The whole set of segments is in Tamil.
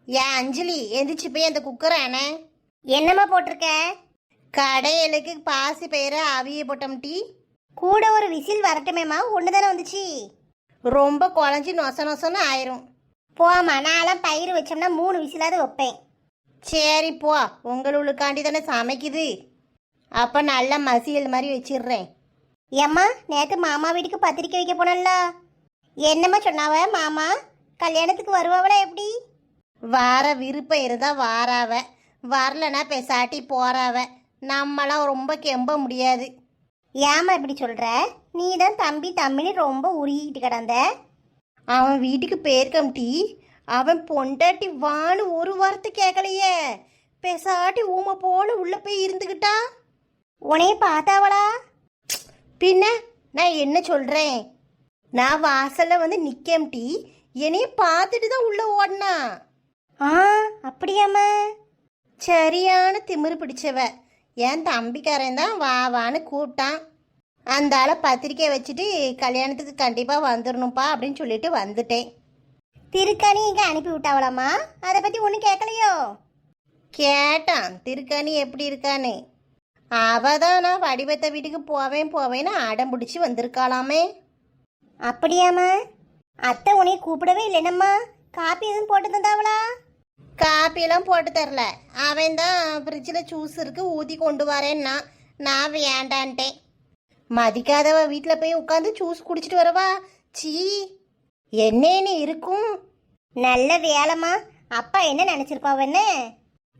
ஏன் அஞ்சலி எந்திரிச்சு போய் அந்த குக்கரானே என்னம்மா போட்டிருக்க? கடையலுக்கு பாசி பயிர அவிய போட்டோம் டீ. கூட ஒரு விசில் வரட்டுமேம்மா, ஒன்று தானே வந்துச்சு. ரொம்ப குழஞ்சி நொச நொசன்னு ஆயிரும். போம்மா, நான்லாம் பயிர் வச்சோம்னா 3 விசிலாவது வைப்பேன். சரி போ, உங்களுக்காண்டி தானே சமைக்குது. அப்போ நல்லா மசியல் மாதிரி வச்சிடுறேன். ஏம்மா, நேற்று மாமா வீட்டுக்கு பத்திரிக்கை வைக்க போனல்ல, என்னம்மா சொன்னாவ? மாமா கல்யாணத்துக்கு வருவாவளா எப்படி? வார விருப்பம் இருந்தா வாராவ, வரலன்னா பெசாட்டி போறாவ. நம்மளாம் ரொம்ப கெம்ப முடியாது. ஏம்மா இப்படி சொல்கிற? நீ தான் தம்பி தம்பின்னு ரொம்ப உருகிட்டு கிடந்த. அவன் வீட்டுக்கு போயிருக்கம் டீ. அவன் பொண்டாட்டி வான்னு ஒரு வார்த்தை கேட்கலையே. பெசாட்டி ஊமை போல உள்ள போய் இருந்துக்கிட்டா. உனைய பார்த்தாவளா? பின்ன நான் என்ன சொல்றேன்? நான் வாசல்ல வந்து நிக்கம் டீ. என்னைய பார்த்துட்டு தான் உள்ள ஓடினா. ஆ, அப்படியாம்மா? சரியான திமிரு பிடிச்சவ. என் தம்பிக்காரன் தான் வா வான்னு கூப்பிட்டான். அந்த ஆளை பத்திரிக்கை வச்சுட்டு கல்யாணத்துக்கு கண்டிப்பாக வந்துடணும்ப்பா அப்படின்னு சொல்லிட்டு வந்துட்டேன். திருக்கணி இங்கே அனுப்பி விட்டாவளாம்மா? அதை பற்றி ஒன்றும் கேட்கலையோ? கேட்டான் திருக்கணி எப்படி இருக்கான்னு. அவ தான் நான் வடிவத்த வீட்டுக்கு போவேன்னு அடம் பிடிச்சி வந்திருக்காளாமே. அப்படியாம்மா? அத்தை உன்னைய கூப்பிடவே இல்லைனம்மா. காப்பி எதுவும் போட்டு தந்தாவளா? காப்பியெல்லாம் போட்டு தரல. அவன் தான் ஃப்ரிட்ஜில் ஜூஸ் இருக்கு ஊற்றி கொண்டு வரேன்னா நான் வேண்டான்ட்டேன். மதிக்காதவ வீட்டில் போய் உட்காந்து ஜூஸ் குடிச்சிட்டு வரவா? சீ, என்னன்னு இருக்கும். நல்ல வேலைம்மா. அப்பா என்ன நினச்சிருப்பாவன்னு?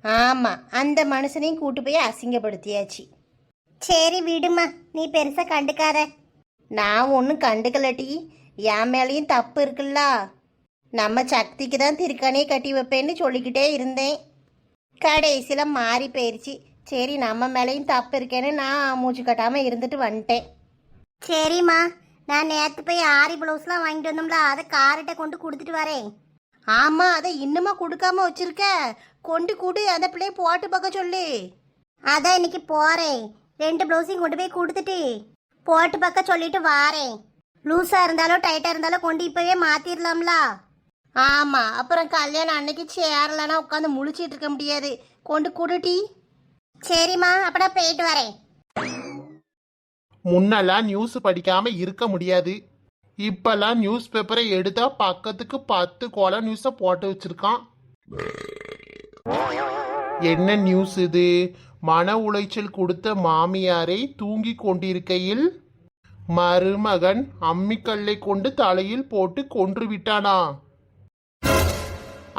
ஆமாம், அந்த மனுஷனையும் கூட்டு போய் அசிங்கப்படுத்தியாச்சு. சரி விடுமா, நீ பெருசாக கண்டுக்காத. நான் ஒன்றும் கண்டுக்கலட்டி. என் மேலேயும் தப்பு இருக்குல்ல. நம்ம சக்திக்கு தான் திருக்கணியை கட்டி வைப்பேன்னு சொல்லிக்கிட்டே இருந்தேன். கடைசியில் மாறி போயிடுச்சு. சரி, நம்ம மேலேயும் தப்பு இருக்கேன்னு நான் மூச்சு கட்டாமல் இருந்துட்டு வந்துட்டேன். சரிம்மா, நான் நேற்று போய் ஆரி ப்ளவுஸ்லாம் வாங்கிட்டு வந்தோம்ல, அதை கார்கிட்ட கொண்டு கொடுத்துட்டு வரேன். ஆமாம், அதை இன்னுமா கொடுக்காம வச்சிருக்க. கொண்டு கூடு, அந்த பிள்ளைய போட்டு பார்க்க சொல்லு. அதான் இன்னைக்கு போகிறேன். 2 ப்ளவுஸையும் கொண்டு போய் கொடுத்துட்டு போட்டு பார்க்க சொல்லிட்டு வாரேன். லூஸாக இருந்தாலும் டைட்டாக இருந்தாலும் கொண்டு இப்போவே மாற்றிடலாம்ல. ஆமாம், அப்புறம் கல்யாணம் அன்னைக்கு சேரலன்னா உட்காந்து முழிச்சிட்டு இருக்க முடியாது. கொண்டு கூடுட்டி. சரிம்மா, அப்போ நான் போயிட்டு வரேன். முன்னெல்லாம் நியூஸ் படிக்காம இருக்க முடியாது. இப்பெல்லாம் நியூஸ் பேப்பரை எடுத்தா பக்கத்துக்கு 10 கொலை நியூஸ போட்டு வச்சிருக்கான். என்ன நியூஸ் இது? மன உளைச்சல் கொடுத்த மாமியாரை தூங்கி கொண்டிருக்கையில் மருமகன் அம்மிக்கல்லை கொண்டு தலையில் போட்டு கொன்று விட்டானா?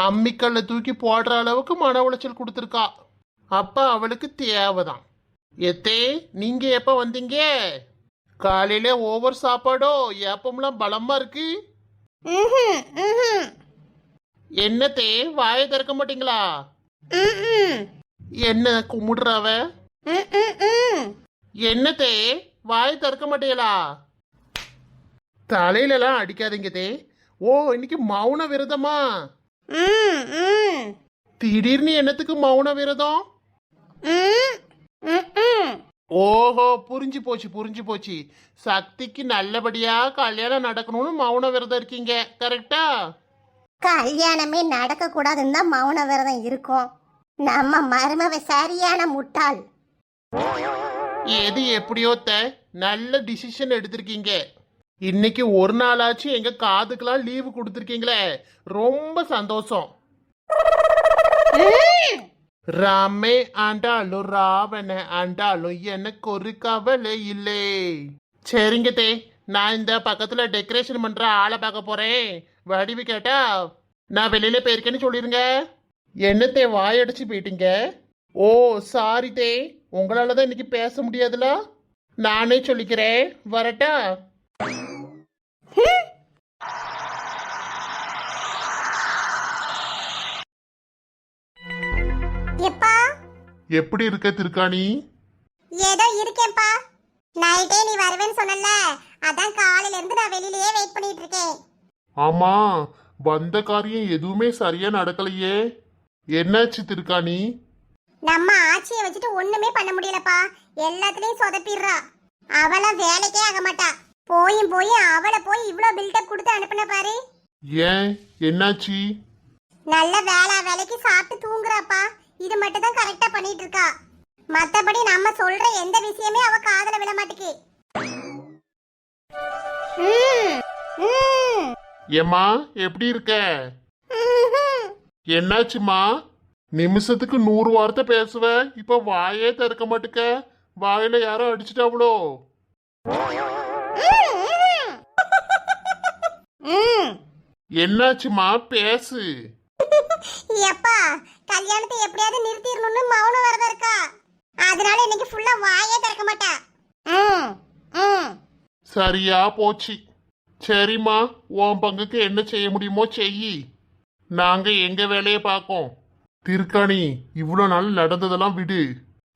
அம்மிக்கல்லை தூக்கி போடுற அளவுக்கு மன உளைச்சல் கொடுத்துருக்கா. அப்ப அவளுக்கு தேவைதான். எத்தே, நீங்க எப்ப வந்தீங்க? காலையில ஓவர் சாப்பாடோ? ஏப்பம்லாம் பலமா இருக்கு. என்னத்தே, வாயை திறக்க மாட்டீங்களா? என்ன கும்பிடுறாவ? என்னத்தே, வாயை திறக்க மாட்டீங்களா? தலையிலலாம் அடிக்காதீங்க தே. ஓ, இன்னைக்கு மௌன விரதமா? திடீர்னு என்னத்துக்கு மௌன விரதம்? ஓஹோ, புரிஞ்சு போச்சு. சக்திக்கு நல்லபடியா கல்யாணம் நடக்கணும்னு மௌன விரதம் இருக்கீங்க, கரெக்டா? கல்யாணமே நடக்க கூடாதுன்னு தான் மௌன விரதம் இருக்கும். நம்ம மருமவ சரியான முட்டாள். எது எப்படியோ நல்ல டிசிஷன் எடுத்திருக்கீங்க. இன்னைக்கு ஒரு நாளாச்சு எங்க காதுக்கெல்லாம் லீவு கொடுத்துருக்கீங்களே, ரொம்ப சந்தோஷம். ராமே ஆண்டாலும் ராவண ஆண்டாலும் எனக்கு ஒரு கவலை இல்லை. சரிங்க தே, நான் இந்த பக்கத்துல டெக்கரேஷன் பண்ற ஆளை பார்க்க போறேன். வடிவு கேட்டா நான் வெளியில போயிருக்கேன்னு சொல்லிருங்க. என்னத்தே வாயடிச்சு போயிட்டீங்க? ஓ சாரி தே, உங்களால தான் இன்னைக்கு பேச முடியாதுல. நானே சொல்லிக்கிறேன், வரட்டா? எப்பா எப்படி இருக்க திருக்காணி? ஏதோ இருக்கேன்ப்பா. நைட்டே நீ வருவேன்னு சொன்னல, அதான் காலையில இருந்து நான் வெளியிலேயே வெயிட் பண்ணிட்டு இருக்கேன். ஆமா, வந்த காரியம் எதுவுமே சரியா நடக்கலையே. என்னாச்சு திருக்காணி? நம்ம ஆட்சியை வச்சுட்டு ஒண்ணுமே பண்ண முடியலப்பா. எல்லாத்துலயும் சொதப்பிடுறா. அவள வேலைக்கே ஆக மாட்டா. போய் அவளை போய் இவ்ளோ பில்டப் கொடுத்து அனுப்புன பாரு. ஏன், என்னாச்சு? நல்ல வேலைக்கு சாப்பிட்டு தூங்குறாப்பா. இது மட்டும் தான் கரெக்டா பண்ணிட்டு இருக்கா. மத்தபடி நம்ம சொல்ற எந்த விஷயமே அவ காதுல விழ மாட்டேங்குது. ஏம்மா எப்படி இருக்க? என்னாச்சுமா? நிமிஷத்துக்கு 100 வார்த்தை பேசுவ, இப்ப வாயே திறக்க மாட்டுக்க. வாயில யாரோ அடிச்சிட்டாவளோ? என்னாச்சுமா? பேசு. எப்பா கல்யாணத்தை எப்படியாவது நிறுத்திடணும்னு மௌனம் வரதா இருக்கா. அதனால இன்னைக்கு ஃபுல்லா வாயே திறக்க மாட்டா. சரியா போச்சு. சரிம்மா, உன் பங்குக்கு என்ன செய்ய முடியுமோ செய். நாங்க எங்க வேலையை பார்க்கோம். திருக்காணி, இவ்வளோ நாள் நடந்ததெல்லாம் விடு.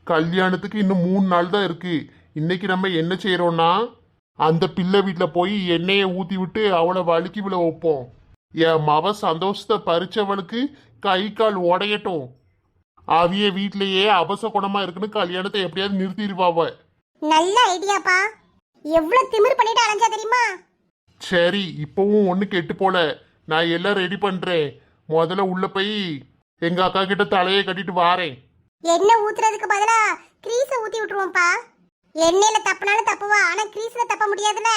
கல்யாணத்துக்கு இன்னும் 3 நாள் தான் இருக்கு. இன்னைக்கு நம்ம என்ன செய்யறோம்னா, அந்த பிள்ளை வீட்டில் போய் எண்ணெயை ஊற்றி விட்டு அவளை வழுக்கி விழ வைப்போம். என் மவ சந்தோஷத்தை பறிச்சவளுக்கு கை கால் உடையட்டும். அவிய வீட்லயே அபசகுணமா இருக்குன்னு கல்யாணத்தை எப்படியாவது நிறுத்திடுவாவ. நல்ல ஐடியாப்பா. எவ்வளவு திமிர் பண்ணிட்டு அலைஞ்சா தெரியுமா? சரி, இப்பவும் ஒண்ணு கெட்டு போல. நான் எல்லாம் ரெடி பண்றேன். முதல்ல உள்ள போய் எங்க அக்கா கிட்ட தலையை கட்டிட்டு வாரேன். எண்ணெய் ஊத்துறதுக்கு பதிலா கிரீஸ ஊத்தி விட்டுருவோம்ப்பா. எண்ணெயில தப்புனாலும் தப்புவா, ஆனா கிரீஸ்ல தப்ப முடியாதுல.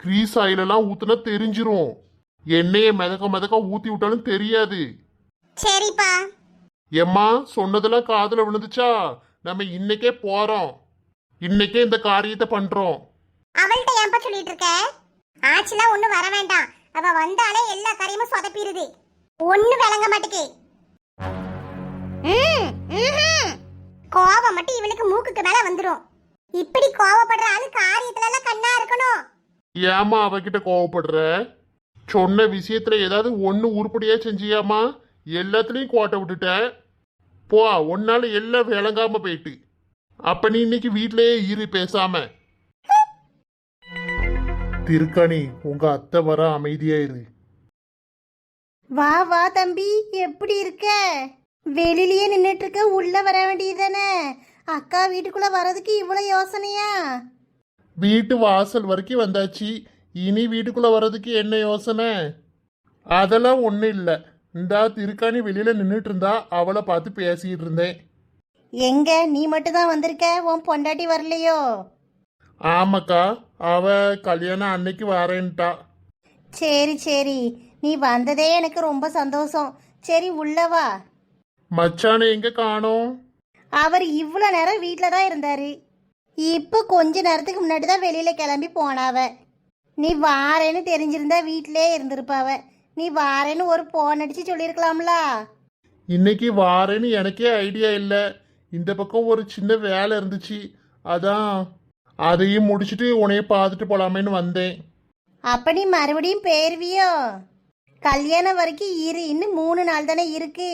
கிரீஸ் ஆயிலெல்லாம் ஊத்துனா தெரிஞ்சிரும். எண்ணெயை மிதக்க ஊத்தி விட்டாலும் தெரியாது. சரிப்பா. எம்மா, சொன்னதெல்லாம் காதுல விழுந்துச்சா? நம்ம இன்னைக்கே போறோம். இன்னைக்கே இந்த காரியத்தை பண்றோம். அவள்கிட்ட ஏன்பா சொல்லிட்டு இருக்க? ஆச்சுலாம் ஒண்ணு வர வேண்டாம். அவ வந்தாலே எல்லா காரியமும் சொதப்பிடுது. ஒண்ணு விளங்க மாட்டேக்கு. கோவம் மட்டும் இவளுக்கு மூக்குக்கு மேல வந்துரும். இப்படி கோவப்படுற ஆளு காரியத்துல எல்லாம் கண்ணா இருக்கணும். ஏமா அவகிட்ட கோவப்படுற? சொன்ன விஷயத்துல ஏதாவது ஒண்ணு உருப்படியா செஞ்சியாமா? எல்லாத்துலயும் கோட்டை விட்டுட்ட. போ, ஒன்னால எல்லாம் விளங்காம போயிட்டு. அப்ப நீ இன்னைக்கு வீட்லயே இரு, பேசாம. திருக்கணி, உங்க அத்தை வர அமைதியா இரு. வா வா தம்பி, எப்படி இருக்க? வெளியிலயே நின்றுட்டு இருக்க, உள்ள வர வேண்டியதானே? அக்கா வீட்டுக்குள்ள வர்றதுக்கு இவ்வளவு யோசனையா? வீட்டு வாசல் வரைக்கும் வந்தாச்சு. இனி வீட்டுக்குள்ள வர்றதுக்கு என்ன யோசனை? அதெல்லாம் ஒன்றும் இல்லை. இந்தா திருக்காணி வெளியில நின்றுட்டு இருந்தா, அவளை பார்த்து பேசிட்டு இருந்தேன். எங்க நீ மட்டும் தான் வந்திருக்க, உன் பொண்டாட்டி வரலையோ? ஆமாக்கா, அவ கல்யாணம் அன்னைக்கு வரேன்ட்டா. சரி சரி, நீ வந்ததே எனக்கு ரொம்ப சந்தோஷம். சரி உள்ள வா. மச்சானை எங்க காணோம்? அவர் இவ்வளோ நேரம் வீட்டில் தான் இருந்தாரு. இப்போ கொஞ்ச நேரத்துக்கு முன்னாடி தான் வெளியில கிளம்பி போனாவ. நீ வாரேன்னு தெரிஞ்சிருந்தா வீட்டிலே இருந்திருப்பாவ. நீ வாரேன்னு ஒரு போன் அடிச்சு சொல்லியிருக்கலாம்ல. இன்னைக்கு வாரேன்னு எனக்கே ஐடியா இல்லை. இந்த பக்கம் ஒரு சின்ன வேலை இருந்துச்சு, அதான் அதையும் முடிச்சுட்டு உன்னைய பார்த்துட்டு போலாமேன்னு வந்தேன். அப்ப நீ மறுபடியும் போயிருவியோ? கல்யாணம் வரைக்கும் இரு, இன்னும் 3 நாள் தானே இருக்கு.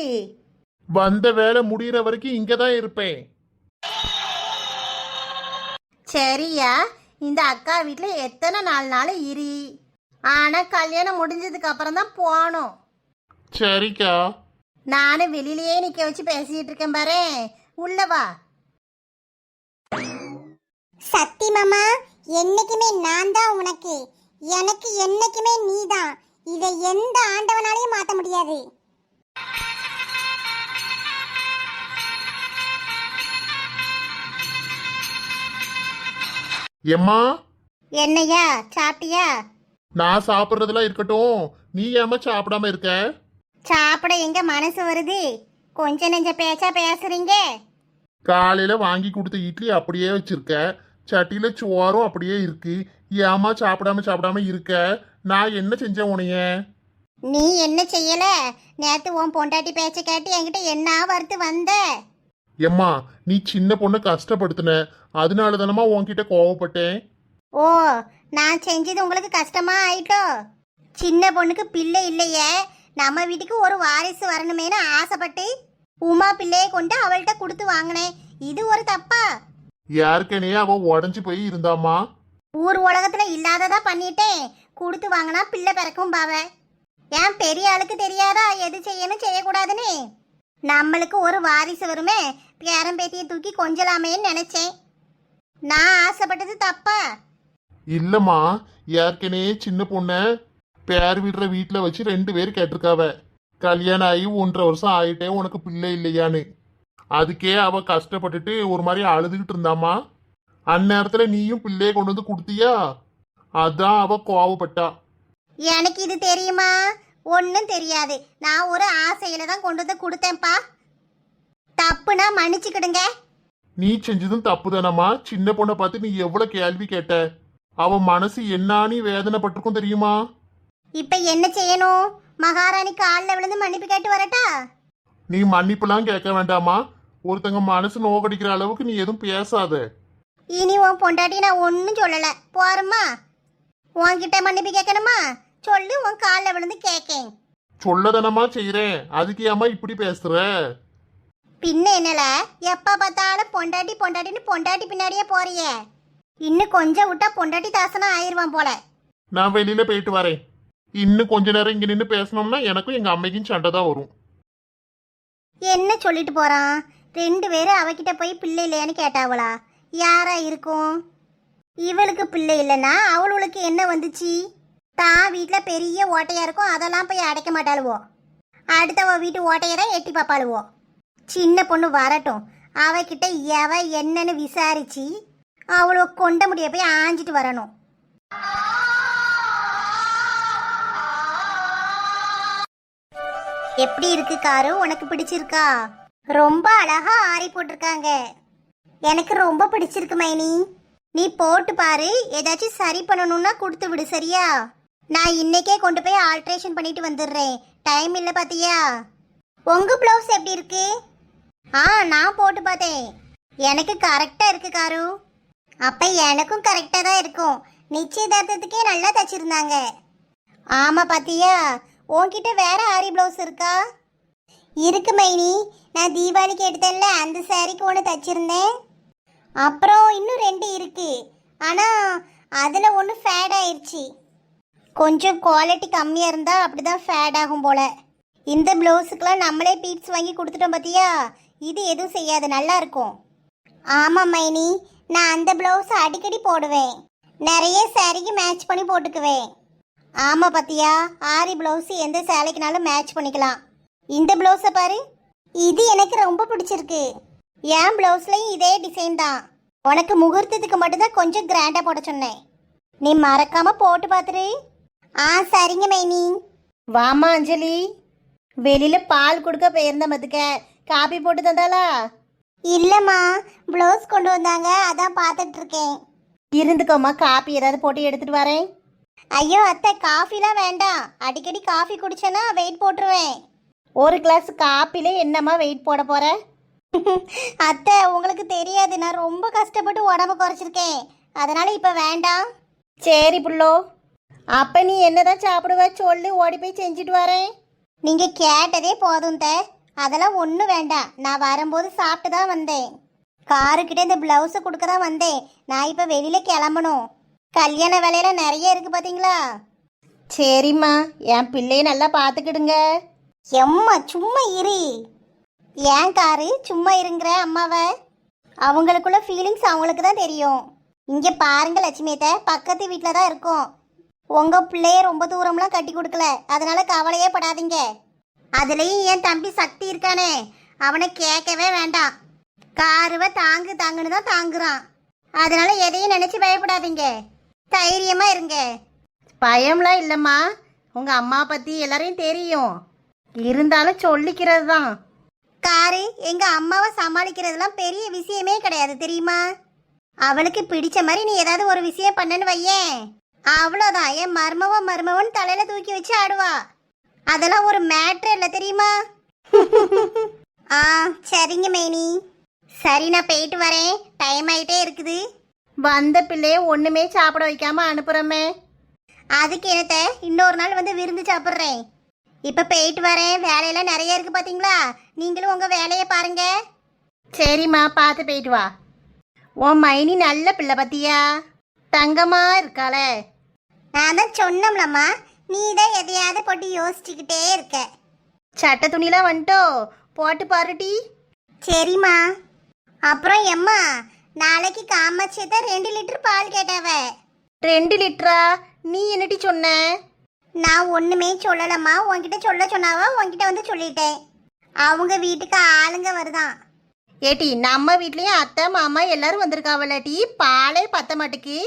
வந்த வேலை முடிகிற வரைக்கும் இங்கே தான் இருப்பேன். சரியா, இந்த அக்கா வீட்டில் எத்தனை நாள்னாலும் இரு. ஆனால் கல்யாணம் முடிஞ்சதுக்கு அப்புறம் தான் போகணும். சரிக்கா. நானும் வெளியிலேயே நிற்க வச்சு பேசிட்டு இருக்கேன் பாரு, உள்ள வா. சத்தி மாமா, என்னைக்குமே நான் தான் உனக்கு, எனக்கு என்னைக்குமே நீ தான். இதை எந்த ஆண்டவனாலையும் மாற்ற முடியாது. எம்மா, என்னையா சாப்பிட்டியா? நான் சாப்பிட்றதெல்லாம் இருக்கட்டும், நீ ஏமா சாப்பிடாம இருக்க? சாப்பிட எங்க மனசு வருது? கொஞ்ச நெஞ்ச பேச்சா பேசுறீங்க. காலையில வாங்கி கொடுத்த இட்லி அப்படியே வச்சிருக்க, சட்டியில சோறும் அப்படியே இருக்கு. ஏமா சாப்பிடாம இருக்க? நான் என்ன செஞ்சேன் உனைய? நீ என்ன செய்யல? நேத்து உன் பொண்டாட்டி பேச்ச கேட்டு என்கிட்ட என்ன வறுத்து வந்த? எம்மா, நீ சின்ன பொண்ணை கஷ்டப்படுத்தின, அதனால தானமா உன்கிட்ட கோவப்பட்டேன். ஓ, நான் செஞ்சது உங்களுக்கு கஷ்டமா ஆயிட்டோ? சின்ன பொண்ணுக்கு பிள்ளை இல்லையே, நம்ம வீட்டுக்கு ஒரு வாரிசு வரணுமேனு ஆசைப்பட்டு உமா பிள்ளையை கொண்டு அவள்கிட்ட கொடுத்து வாங்கினேன். இது ஒரு தப்பா? யாருக்கனே அவ உடஞ்சு போய் இருந்தாமா. ஊர் உலகத்துல இல்லாததா பண்ணிட்டேன். கொடுத்து வாங்கினா பிள்ளை பிறக்கும் பாவ. ஏன் பெரிய ஆளுக்கு தெரியாதா எது செய்யணும் செய்யக்கூடாதுன்னு? நம்மளுக்கு ஒரு வாரிசு வருமே, பேரம்பேத்தியை தூக்கி கொஞ்சலாமேன்னு நினைச்சேன். நான் ஆசைப்பட்டது தப்பா? இல்லம்மா, ஏற்கனவே சின்ன பொண்ண பேர் விடுற வீட்டுல வச்சு 2 பேர் கேட்டிருக்காவ. கல்யாணம் ஆகி 1.5 வருஷம் ஆயிட்டே உனக்கு பிள்ளை இல்லையான்னு. அதுக்கே அவ கஷ்டப்பட்டுட்டு ஒரு மாதிரி அழுதுகிட்டு இருந்தாமா. அந்நேரத்துல நீயும் பிள்ளைய கொண்டு வந்து கொடுத்தியா, அதான் அவ கோவப்பட்டா. எனக்கு இது தெரியுமா? ஒன்றும் தெரியாது. நான் ஒரு ஆசையில தான் கொண்டு வந்து கொடுத்தேன்ப்பா. தப்புனா மன்னிச்சுக்கிடுங்க. நீ செஞ்சதும் தப்புதானம்மா. சின்ன பொண்ணை பார்த்து நீ எவ்வளவு கேள்வி கேட்ட. அவ மனசு என்னானி வேதனைப்பட்டிருக்கும் தெரியுமா? இப்ப என்ன செய்யணும்? மகாராணி காலில் விழுந்து மன்னிப்பு கேட்டு வரட்டா? நீ மன்னிப்புலாம் கேட்க வேண்டாமா. ஒருத்தங்க மனசு நோக்கடிக்கிற அளவுக்கு நீ எதுவும் பேசாத. இனி உன் பொண்டாட்டி நான் ஒன்றும் சொல்லலை. போறம்மா. உன்கிட்ட மன்னிப்பு கேட்கணுமா? சொல்லு, உன் காலில் விழுந்து கேட்கேன். சொல்லதானமா செய்யறேன், அதுக்கு ஏமா இப்படி பேசுற? பின்ன என்னல எப்ப பார்த்தாலும் பொண்டாட்டி பொண்டாட்டின்னு பொண்டாட்டி பின்னாடியே போறியே. இன்னும் கொஞ்சம் விட்டா பொண்டாட்டி தாசனா ஆயிருவான் போல. நான் வெளியில போயிட்டு வரேன். இன்னும் கொஞ்ச நேரம் இங்க நின்று பேசணும்னா எனக்கும் எங்க அம்மைக்கும் சண்டை தான் வரும். என்ன சொல்லிட்டு போறான்? 2 பேரும் அவகிட்ட போய் பிள்ளை இல்லையான்னு கேட்டாவளா? யாரா இருக்கும்? இவளுக்கு பிள்ளை இல்லைன்னா அவளுக்கு என்ன வந்துச்சு? தான் வீட்டில் பெரிய ஓட்டையா இருக்கும், அதெல்லாம் போய் அடைக்க மாட்டாளுவோ. அடுத்தவ வீட்டு ஓட்டையை தான் எட்டி பார்ப்பாளுவோ. சின்ன பொண்ணு வரட்டும், அவகிட்ட எவ என்னன்னு விசாரிச்சு அவளோ கொண்ட முடிய போய் ஆஞ்சிட்டு வரணும். எப்படி இருக்கு காரு? உனக்கு பிடிச்சிருக்கா? ரொம்ப அழகா ஆரி போட்டிருக்காங்க. எனக்கு ரொம்ப பிடிச்சிருக்கு மைனி. நீ போட்டு பாரு, ஏதாச்சும் சரி பண்ணணும்னா கொடுத்து விடு, சரியா? நான் இன்னைக்கே கொண்டு போய் ஆல்ட்ரேஷன் பண்ணிட்டு வந்துடுறேன். டைம் இல்லை பாத்தியா? உங்க பிளவுஸ் எப்படி இருக்கு? நான் போட்டு பார்த்தேன். எனக்கு கரெக்டா இருக்கு காரு. அப்ப எனக்கும் கரெக்டா தான் இருக்கும். நிச்சயதார்த்தத்துக்கே நல்லா தச்சிருந்தாங்க. ஆமா பாத்தியா? உன்கிட்ட வேற ஆரி பிளவுஸ் இருக்கா? இருக்கு மைனி. நான் தீபாவளிக்கு எடுத்தேன்ல, அந்த சாரிக்கு ஒன்று தச்சிருந்தேன். அப்புறம் இன்னும் 2 இருக்கு. ஆனா அதுல ஒன்று ஃபேட் ஆயிடுச்சு. கொஞ்சம் குவாலிட்டி கம்மியா இருந்தா அப்படிதான் ஃபேட் ஆகும் போல. இந்த பிளவுஸுக்கெல்லாம் நம்மளே பீட்ஸ் வாங்கி கொடுத்துட்டோம் பாத்தியா? இது எதுவும் செய்யாது, நல்லா இருக்கும். ஆமா மைனி, நான் அந்த பிளவுஸ் அடிக்கடி போடுவேன். நிறைய சாரிக்கு மேட்ச் பண்ணி போட்டுக்குவேன். ஆமா பாத்தியா, ஆரி பிளவுஸ் எந்த சேலைக்குனாலும் மேட்ச் பண்ணிக்கலாம். இந்த பிளவுஸை பாரு, இது எனக்கு ரொம்ப பிடிச்சிருக்கு. என் பிளவுஸ்லயும் இதே டிசைன் தான். உனக்கு முகூர்த்தத்துக்கு மட்டும்தான் கொஞ்சம் கிராண்டா போட சொன்னேன். நீ மறக்காம போட்டு பாத்துரு. சரிங்க மைனி. வாமா அஞ்சலி, வெளியில பால் கொடுக்க போயிருந்த மதுக்க காபி போட்டு தந்தாளா? இல்லம்மா, பிளவுஸ் கொண்டு வந்தாங்க, அதான் பார்த்துட்டு இருக்கேன். இருந்துக்கோமா, காபி ஏதாவது போட்டு எடுத்துட்டு வரேன். ஐயோ அத்தை, காஃபிலாம் வேண்டாம். அடிக்கடி காஃபி குடிச்சேன்னா வெயிட் போட்டுருவேன். ஒரு கிளாஸ் காப்பில என்னம்மா வெயிட் போட போற? அத்தை, உங்களுக்கு தெரியாது, நான் ரொம்ப கஷ்டப்பட்டு உடம்பு குறைச்சிருக்கேன். அதனால இப்ப வேண்டாம். சரி புள்ளோ, அப்ப நீ என்னதான் சாப்பிடுவ சொல்லு, ஓடி போய் செஞ்சுட்டு வரேன். நீங்க கேட்டதே போதும் தே. அதெல்லாம் ஒன்றும் வேண்டாம். நான் வரும்போது சாப்பிட்டு தான் வந்தேன். காருக்கிட்ட இந்த பிளவுஸை கொடுக்க தான் வந்தேன். நான் இப்போ வெளியில கிளம்பணும். கல்யாண வேலையில நிறைய இருக்கு பாத்தீங்களா? சரிம்மா, என் பிள்ளைய நல்லா பார்த்துக்கிடுங்க. எம்மா சும்மா இரு. ஏன் காரு சும்மா இருங்கிற அம்மாவை? அவங்களுக்குள்ள ஃபீலிங்ஸ் அவங்களுக்கு தான் தெரியும். இங்கே பாருங்க லட்சுமியத்தை, பக்கத்து வீட்டில் தான் இருக்கோம். உங்கள் பிள்ளைய ரொம்ப தூரம்லாம் கட்டி கொடுக்கல, அதனால கவலையே படாதீங்க. அதுலேயும் என் தம்பி சக்தி இருக்கானே, அவனை கேட்கவே வேண்டாம். காருவை தாங்கு தாங்குன்னு தான் தாங்குறான். அதனால எதையும் நினச்சி பயப்படாதீங்க, தைரியமாக இருங்க. பயம்லாம் இல்லைம்மா, உங்கள் அம்மா பற்றி எல்லாரையும் தெரியும், இருந்தாலும் சொல்லிக்கிறது தான். காரு எங்கள் அம்மாவை சமாளிக்கிறதுலாம் பெரிய விஷயமே கிடையாது தெரியுமா? அவளுக்கு பிடிச்ச மாதிரி நீ ஏதாவது ஒரு விஷயம் பண்ணன்னு வையேன், அவ்வளோதான், என் மருமவன் தலையில தூக்கி வச்சு ஆடுவா. அதெல்லாம் ஒரு மேட்ரு இல்லை தெரியுமா? சரிங்க மேனி. சரி, நான் போயிட்டு வரேன், டைம் ஆயிட்டே இருக்குது. வந்த பிள்ளைய ஒன்றுமே சாப்பிட வைக்காம அனுப்புகிறோமே. அதுக்கு என்னத்த, இன்னொரு நாள் வந்து விருந்து சாப்பிட்றேன். இப்போ போயிட்டு வரேன், வேலையெல்லாம் நிறைய இருக்கு பார்த்தீங்களா? நீங்களும் உங்கள் வேலையை பாருங்க. சரிம்மா, பார்த்து போயிட்டு வா. உன் மைனி நல்ல பிள்ளை பத்தியா, தங்கமா இருக்காளே. நான் தான் சொன்னோம்லம்மா, நீ தான் எதையாவது போட்டு யோசிச்சுக்கிட்டே இருக்க. சட்டை துணிலாம் வந்துட்டோ, போட்டு பாருட்டி. சரிம்மா. அப்புறம் எம்மா, நாளைக்கு காமாட்சியத்தை 2 லிட்டர் பால் கேட்டாவ. 2 லிட்டரா? நீ என்னட்டி சொன்ன? நான் ஒண்ணுமே சொல்லலம்மா, உன்கிட்ட சொல்ல சொன்னாவா, உன்கிட்ட வந்து சொல்லிட்டேன். அவங்க வீட்டுக்கு ஆளுங்க வருதான். ஏட்டி நம்ம வீட்லயும் அத்தை மாமா எல்லாரும் வந்திருக்காவலாட்டி பாலே பத்த மாட்டுக்கு.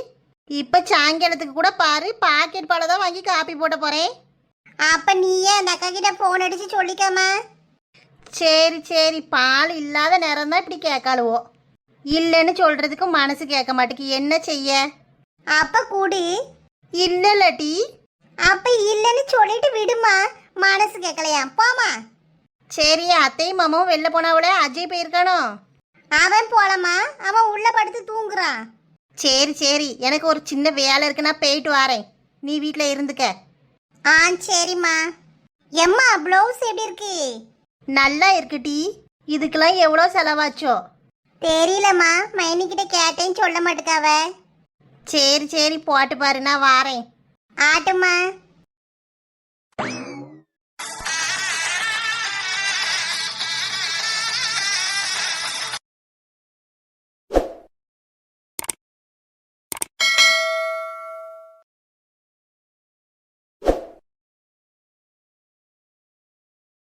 இப்ப சாயங்காலத்துக்கு கூட பாரு பாக்கெட் பாலை தான் வாங்கி காப்பி போட போறேன். அப்ப நீயே அந்த அக்கா கிட்ட போன் அடிச்சு சொல்லிக்கம்மா. சரி சரி, பால் இல்லாத நேரம் தான் இப்படி கேட்காளுவோ. இல்லைன்னு சொல்றதுக்கு மனசு கேட்க மாட்டேக்கு, என்ன செய்ய? அப்ப கூடு. இல்லலட்டி. அப்ப இல்லைன்னு சொல்லிட்டு விடுமா, மனசு கேட்கலையா, போமா. சரி, அத்தையும் மாமாவும் வெளில போனாவளே, அஜய் போயிருக்கானோ? அவன் போலமா, அவன் உள்ள படுத்து தூங்குறான். சரி சரி, எனக்கு ஒரு சின்ன வேலை இருக்கு, நான் போயிட்டு வரேன். நீ வீட்டில் இருந்துக்க. ஆ சரிம்மா. எம்மா ப்ளவுஸ் எப்படி இருக்கு? நல்லா இருக்குடி. இதுக்கெல்லாம் எவ்வளோ செலவாச்சோ? தெரியலம்மா, மைனிக்கிட்ட கேட்டேன்னு சொல்ல மாட்டுக்காவ. சரி சரி, போட்டு பாரு, நான் வாரேன். ஆட்டுமா.